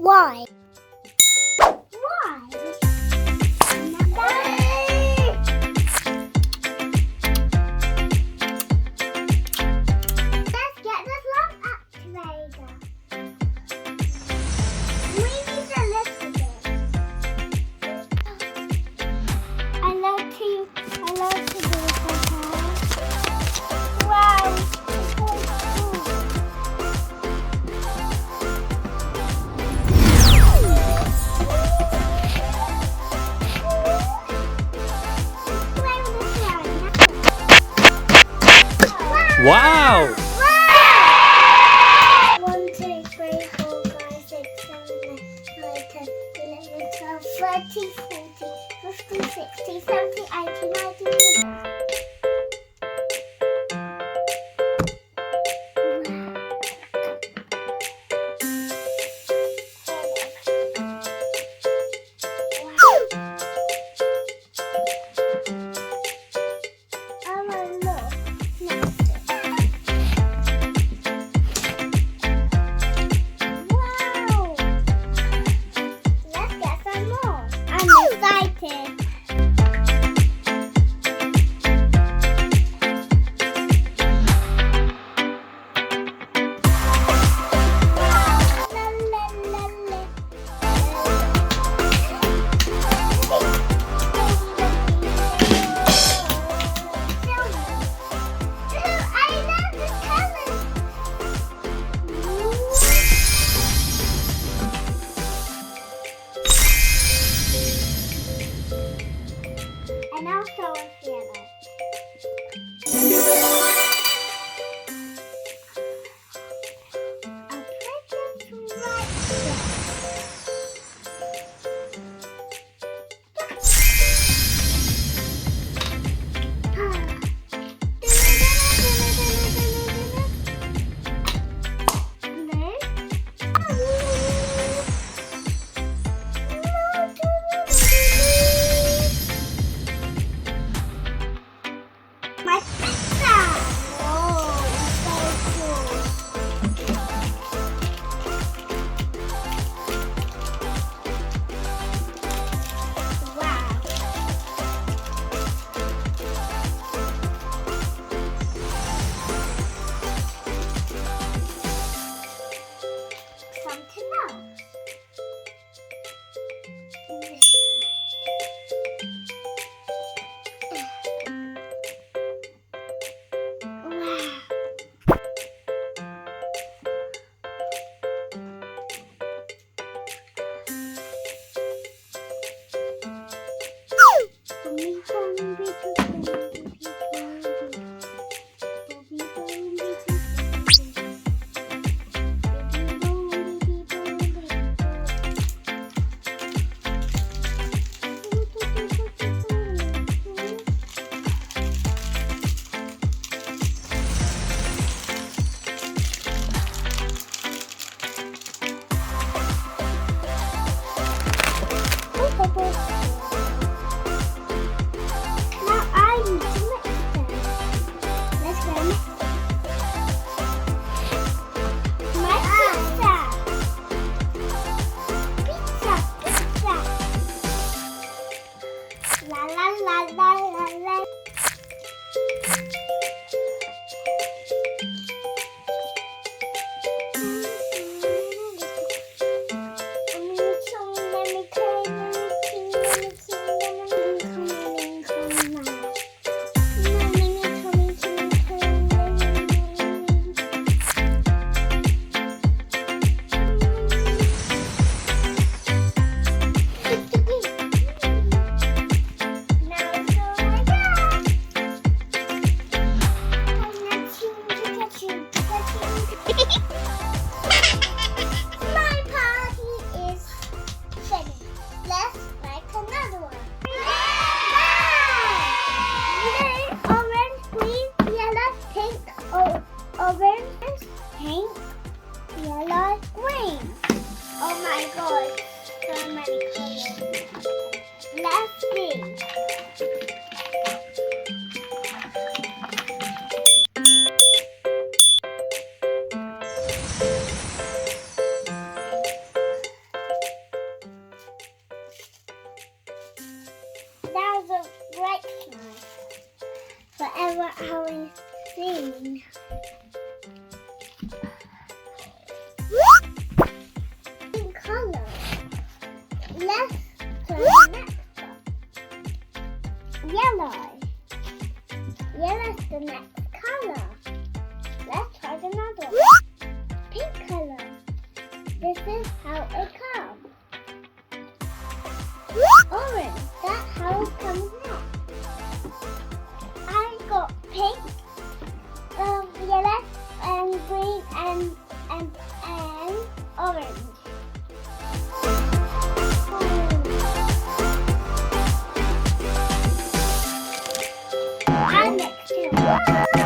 Why? Wow! 1, 2, 3, 4, 5, 6, 7, 8, 9, 10, 11, 12, 13, 14, 15, 16, 17, 18, 19, 20. And I'll show us the other. My pizza! Oh, so cool. Wow. Something else. Now I need to mix them. Let's go mix my pizza. Pizza. La la la la la la. My party is finished. Let's make another one. Blue, orange, green, yellow, pink, orange, pink, yellow, green. Oh my god, so many colors. Let's see. This is how it comes. Orange. That's how it comes next. I got pink, yellow, and green, and orange. And next to